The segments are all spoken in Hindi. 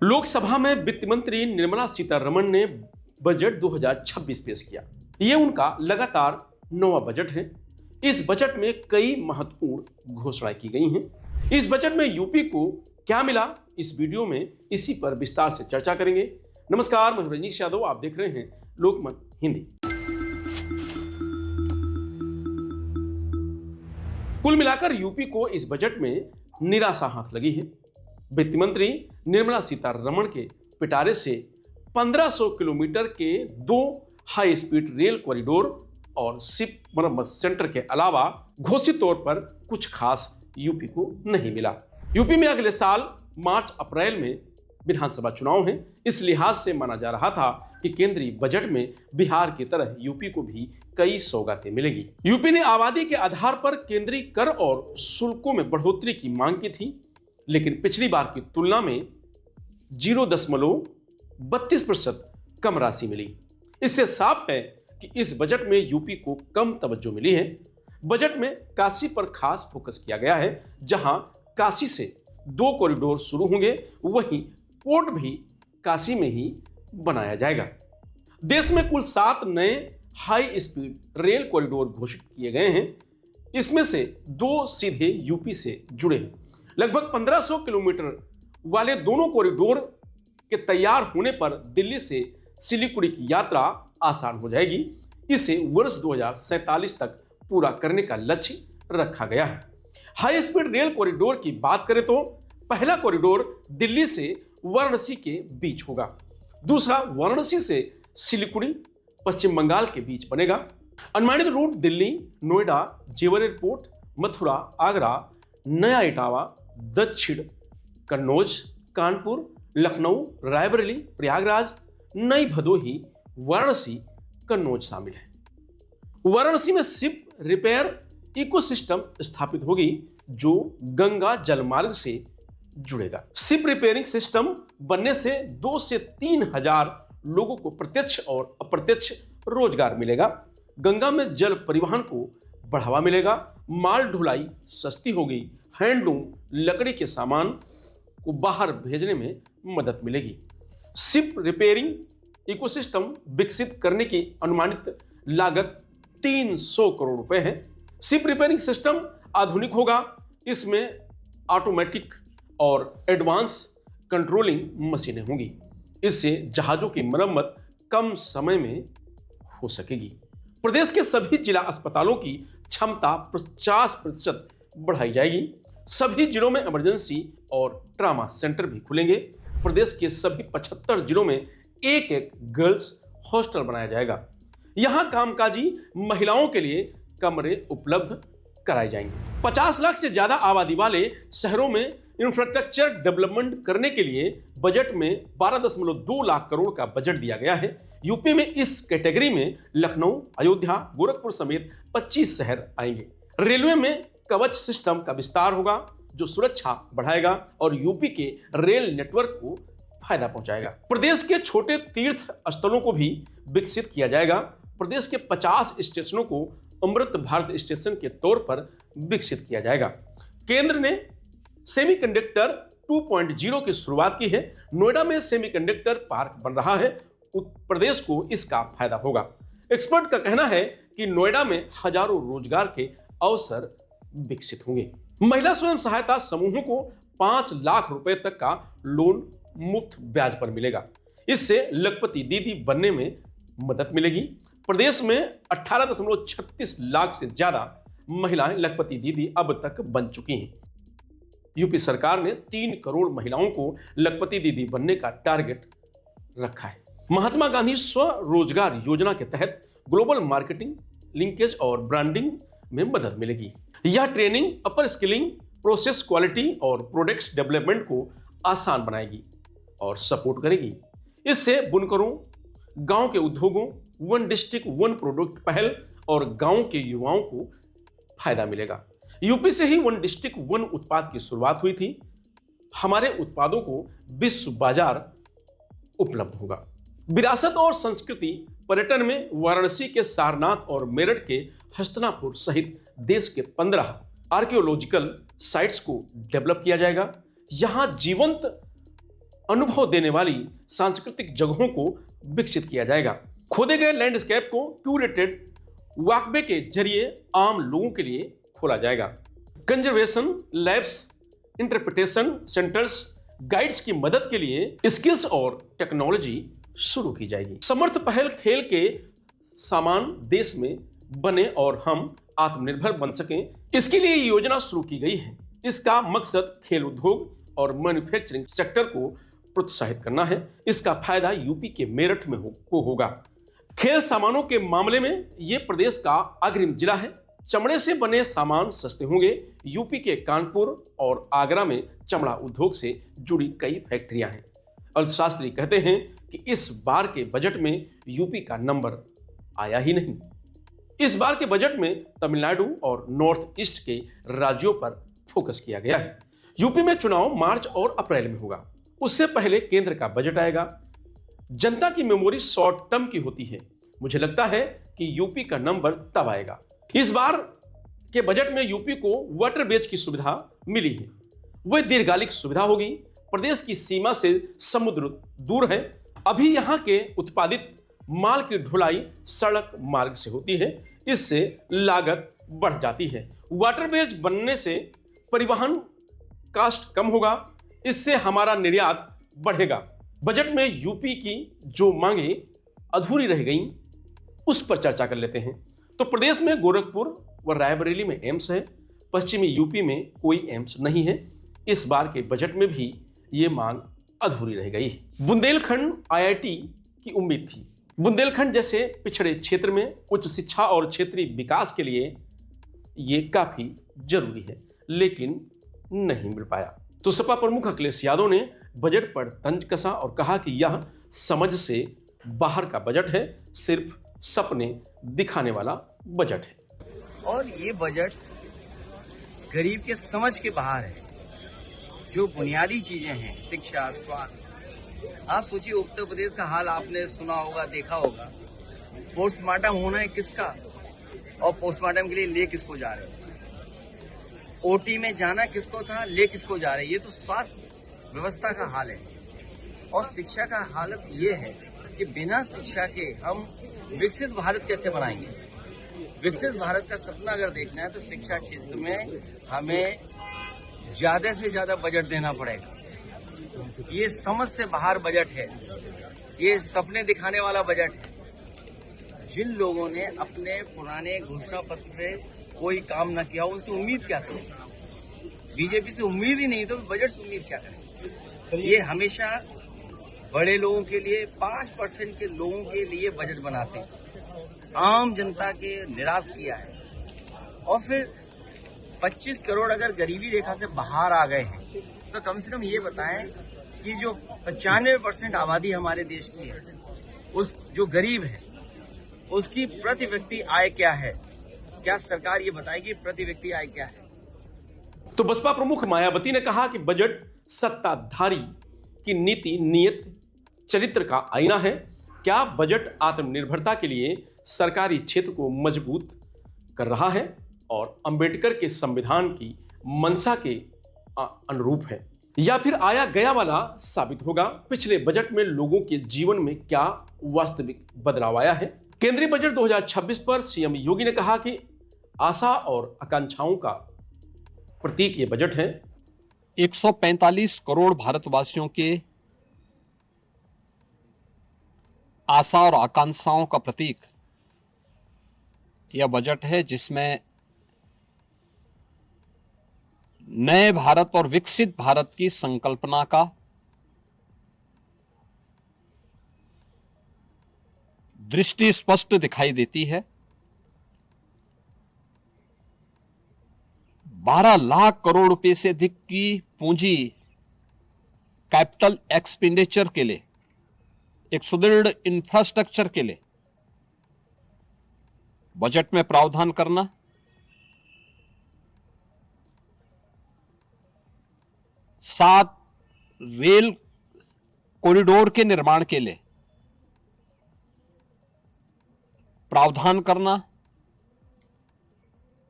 लोकसभा में वित्त मंत्री निर्मला सीतारमण ने बजट 2026 पेश किया। ये उनका लगातार 9वां बजट है। इस बजट में कई महत्वपूर्ण घोषणाएं की गई हैं। इस बजट में यूपी को क्या मिला, इस वीडियो में इसी पर विस्तार से चर्चा करेंगे। नमस्कार, मैं रजनीश यादव, आप देख रहे हैं लोकमत हिंदी। कुल मिलाकर यूपी को इस बजट में निराशा हाथ लगी है। वित्त मंत्री निर्मला सीतारमण के पिटारे से 1500 किलोमीटर के 2 हाई स्पीड रेल कॉरिडोर और शिप मरम्मत सेंटर के अलावा घोषित तौर पर कुछ खास यूपी को नहीं मिला। यूपी में अगले साल मार्च अप्रैल में विधानसभा चुनाव हैं। इस लिहाज से माना जा रहा था कि केंद्रीय बजट में बिहार की तरह यूपी को भी कई सौगातें मिलेगी। यूपी ने आबादी के आधार पर केंद्रीय कर और शुल्कों में बढ़ोतरी की मांग की थी, लेकिन पिछली बार की तुलना में 0.32% कम राशि मिली। इससे साफ है कि इस बजट में यूपी को कम तवज्जो मिली है। बजट में काशी पर खास फोकस किया गया है। जहां काशी से 2 कॉरिडोर शुरू होंगे, वहीं पोर्ट भी काशी में ही बनाया जाएगा। देश में कुल 7 नए हाई स्पीड रेल कॉरिडोर घोषित किए गए हैं। इसमें से 2 सीधे यूपी से जुड़े हैं। लगभग 1500 किलोमीटर वाले दोनों कॉरिडोर के तैयार होने पर दिल्ली से सिलीगुड़ी की यात्रा आसान हो जाएगी। इसे वर्ष 2047 तक पूरा करने का लक्ष्य रखा गया है। हाई स्पीड रेल कॉरिडोर की बात करें तो पहला कॉरिडोर दिल्ली से वाराणसी के बीच होगा। दूसरा वाराणसी से सिलीगुड़ी पश्चिम बंगाल के बीच बनेगा। अनुमानित रूट दिल्ली, नोएडा, जेवर एयरपोर्ट, मथुरा, आगरा, नया इटावा, दक्षिण कन्नौज, कानपुर, लखनऊ, रायबरेली, प्रयागराज, नई भदोही, वाराणसी, कन्नौज शामिल है। वाराणसी में शिप रिपेयर इकोसिस्टम स्थापित होगी जो गंगा जलमार्ग से जुड़ेगा। शिप रिपेयरिंग सिस्टम बनने से 2 से 3 हजार लोगों को प्रत्यक्ष और अप्रत्यक्ष रोजगार मिलेगा। गंगा में जल परिवहन को बढ़ावा मिलेगा। माल ढुलाई सस्ती होगी। हैंडलूम, लकड़ी के सामान को बाहर भेजने में मदद मिलेगी। शिप रिपेयरिंग इकोसिस्टम विकसित करने की अनुमानित लागत 300 करोड़ रुपए है। शिप रिपेयरिंग सिस्टम आधुनिक होगा। इसमें ऑटोमेटिक और एडवांस कंट्रोलिंग मशीनें होंगी। इससे जहाजों की मरम्मत कम समय में हो सकेगी। प्रदेश के सभी जिला अस्पतालों की क्षमता 50% बढ़ाई जाएगी। सभी जिलों में इमरजेंसी और ट्रामा सेंटर भी खुलेंगे। प्रदेश के सभी 75 जिलों में एक गर्ल्स हॉस्टल बनाया जाएगा। यहां कामकाजी महिलाओं के लिए कमरे उपलब्ध कराए जाएंगे। 50 लाख से ज्यादा आबादी वाले शहरों में इंफ्रास्ट्रक्चर डेवलपमेंट करने के लिए बजट में 12.2 लाख करोड़ का बजट दिया गया है। यूपी में इस कैटेगरी में लखनऊ, अयोध्या, गोरखपुर समेत 25 शहर आएंगे। रेलवे में कवच सिस्टम का विस्तार होगा जो सुरक्षा बढ़ाएगा और यूपी के रेल नेटवर्क को फायदा पहुंचाएगा। प्रदेश के छोटे तीर्थ स्थलों को भी विकसित किया जाएगा। प्रदेश के 50 स्टेशनों को अमृत भारत स्टेशन के तौर पर विकसित किया जाएगा। केंद्र ने सेमीकंडक्टर 2.0 की शुरुआत की है। नोएडा में सेमीकंडक्टर पार्क बन रहा है। प्रदेश को इसका फायदा होगा। एक्सपर्ट का कहना है कि नोएडा में हजारों रोजगार के अवसर विकसित होंगे। महिला स्वयं सहायता समूहों को 5 लाख रुपए तक का लोन मुफ्त ब्याज पर मिलेगा। इससे लखपति दीदी बनने में मदद मिलेगी। प्रदेश में 18.36 लाख से ज्यादा महिलाएं लखपति दीदी अब तक बन चुकी हैं। यूपी सरकार ने 3 करोड़ महिलाओं को लखपति दीदी बनने का टारगेट रखा है। महात्मा गांधी स्वरोजगार योजना के तहत ग्लोबल मार्केटिंग, लिंकेज और ब्रांडिंग में मदद मिलेगी। यह ट्रेनिंग, अपर स्किलिंग, प्रोसेस क्वालिटी और प्रोडक्ट्स डेवलपमेंट को आसान बनाएगी और सपोर्ट करेगी। इससे बुनकरों, गांव के उद्योगों, वन डिस्ट्रिक्ट वन प्रोडक्ट पहल और गांव के युवाओं को फायदा मिलेगा। यूपी से ही वन डिस्ट्रिक्ट वन उत्पाद की शुरुआत हुई थी। हमारे उत्पादों को विश्व बाजार उपलब्ध होगा। विरासत और संस्कृति पर्यटन में वाराणसी के सारनाथ और मेरठ के हस्तिनापुर सहित देश के 15 आर्कियोलॉजिकल साइट्स को डेवलप किया जाएगा। यहां जीवंत अनुभव देने वाली सांस्कृतिक जगहों को विकसित किया जाएगा। खोदे गए लैंडस्केप को क्यूरेटेड वॉकवे के जरिए आम लोगों के लिए खोला जाएगा। Conservation labs, interpretation centres, guides की मदद के लिए स्किल्स और टेक्नोलॉजी शुरू की जाएगी। समर्थ पहल खेल के सामान देश में बने और हम आत्मनिर्भर बन सकें, इसके लिए योजना शुरू की गई है। इसका मकसद खेल उद्योग और मैन्युफैक्चरिंग सेक्टर को प्रोत्साहित करना है। इसका फायदा यूपी के मेरठ में होगा। खेल सामानों के मामले में यह प्रदेश का अग्रिम जिला है। चमड़े से बने सामान सस्ते होंगे। यूपी के कानपुर और आगरा में चमड़ा उद्योग से जुड़ी कई फैक्ट्रियां हैं। अर्थशास्त्री कहते हैं कि इस बार के बजट में यूपी का नंबर आया ही नहीं। इस बार के बजट में तमिलनाडु और नॉर्थ ईस्ट के राज्यों पर फोकस किया गया है। यूपी में चुनाव मार्च और अप्रैल में होगा। उससे पहले केंद्र का बजट आएगा। जनता की मेमोरी शॉर्ट टर्म की होती है। मुझे लगता है कि यूपी का नंबर तब आएगा। इस बार के बजट में यूपी को वाटर बेज की सुविधा मिली है। वह दीर्घकालिक सुविधा होगी। प्रदेश की सीमा से समुद्र दूर है। अभी यहां के उत्पादित माल की ढुलाई सड़क मार्ग से होती है। इससे लागत बढ़ जाती है। वाटर बेज बनने से परिवहन कास्ट कम होगा। इससे हमारा निर्यात बढ़ेगा। बजट में यूपी की जो मांगे अधूरी रह गईं, उस पर चर्चा कर लेते हैं। तो प्रदेश में गोरखपुर व रायबरेली में एम्स है। पश्चिमी यूपी में कोई एम्स नहीं है। इस बार के बजट में भी ये मांग अधूरी रह गई है। बुंदेलखंड आईआईटी की उम्मीद थी। बुंदेलखंड जैसे पिछड़े क्षेत्र में उच्च शिक्षा और क्षेत्रीय विकास के लिए ये काफी जरूरी है, लेकिन नहीं मिल पाया। तो सपा प्रमुख अखिलेश यादव ने बजट पर तंज कसा और कहा कि यह समझ से बाहर का बजट है, सिर्फ सपने दिखाने वाला बजट है। और ये बजट गरीब के समझ के बाहर है। जो बुनियादी चीजें हैं, शिक्षा, स्वास्थ्य, आप सोचिए उत्तर प्रदेश का हाल आपने सुना होगा, देखा होगा। पोस्टमार्टम होना है किसका, और पोस्टमार्टम के लिए ले किसको जा रहे हो। ओटी में जाना किसको था, ले किसको जा रहे हैं। ये तो स्वास्थ्य व्यवस्था का हाल है। और शिक्षा का हालत ये है कि बिना शिक्षा के हम विकसित भारत कैसे बनाएंगे। विकसित भारत का सपना अगर देखना है तो शिक्षा क्षेत्र में हमें ज्यादा से ज्यादा बजट देना पड़ेगा। ये समझ से बाहर बजट है। ये सपने दिखाने वाला बजट है। जिन लोगों ने अपने पुराने घोषणा पत्र पे कोई काम न किया, उनसे उम्मीद क्या करें। बीजेपी से उम्मीद ही नहीं तो बजट से उम्मीद क्या करें। ये हमेशा बड़े लोगों के लिए, 5% के लोगों के लिए बजट बनाते हैं। आम जनता के निराश किया है। और फिर 25 करोड़ अगर गरीबी रेखा से बाहर आ गए हैं तो कम से कम ये बताएं कि जो 95% आबादी हमारे देश की है, उस जो गरीब है उसकी प्रति व्यक्ति आय क्या है। क्या सरकार ये बताएगी प्रति व्यक्ति आय क्या है। तो बसपा प्रमुख मायावती ने कहा कि बजट सत्ताधारी की नीति नियत चरित्र का आईना है। क्या बजट आत्मनिर्भरता के लिए सरकारी क्षेत्र को मजबूत कर रहा है और अंबेडकर के संविधान की मंशा के अनुरूप है, या फिर आया गया वाला साबित होगा। पिछले बजट में लोगों के जीवन में क्या वास्तविक बदलाव आया है। केंद्रीय बजट 2026 पर सीएम योगी ने कहा कि आशा और आकांक्षाओं का प्रतीक ये बजट है। 145 करोड़ भारतवासियों के आशा और आकांक्षाओं का प्रतीक यह बजट है, जिसमें नए भारत और विकसित भारत की संकल्पना का दृष्टि स्पष्ट दिखाई देती है। 12 लाख करोड़ रुपए से अधिक की पूंजी कैपिटल एक्सपेंडिचर के लिए, एक सुदृढ़ इंफ्रास्ट्रक्चर के लिए बजट में प्रावधान करना, सात रेल कॉरिडोर के निर्माण के लिए प्रावधान करना,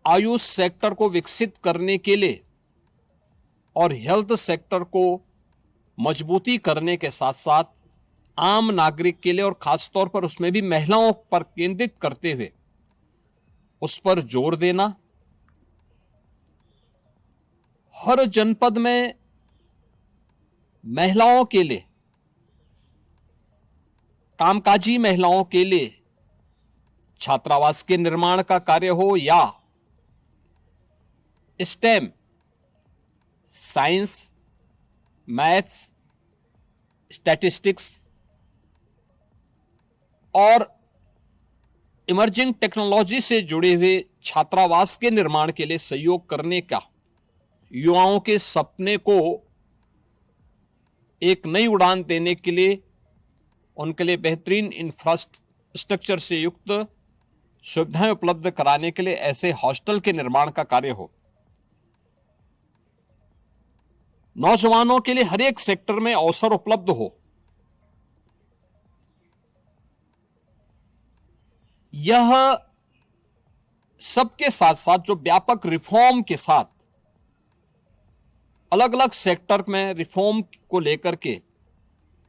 आयुष सेक्टर को विकसित करने के लिए और हेल्थ सेक्टर को मजबूती करने के साथ साथ आम नागरिक के लिए और खासतौर पर उसमें भी महिलाओं पर केंद्रित करते हुए उस पर जोर देना, हर जनपद में महिलाओं के लिए, कामकाजी महिलाओं के लिए छात्रावास के निर्माण का कार्य हो या स्टेम, साइंस, मैथ्स, स्टैटिस्टिक्स और इमर्जिंग टेक्नोलॉजी से जुड़े हुए छात्रावास के निर्माण के लिए सहयोग करने का युवाओं के सपने को एक नई उड़ान देने के लिए उनके लिए बेहतरीन इंफ्रास्ट्रक्चर से युक्त सुविधाएं उपलब्ध कराने के लिए ऐसे हॉस्टल के निर्माण का कार्य हो। नौजवानों के लिए हर एक सेक्टर में अवसर उपलब्ध हो। यह सबके साथ साथ जो व्यापक रिफॉर्म के साथ अलग अलग सेक्टर में रिफॉर्म को लेकर के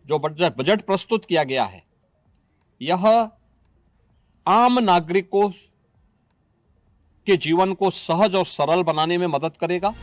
जो बजट प्रस्तुत किया गया है, यह आम नागरिकों के जीवन को सहज और सरल बनाने में मदद करेगा।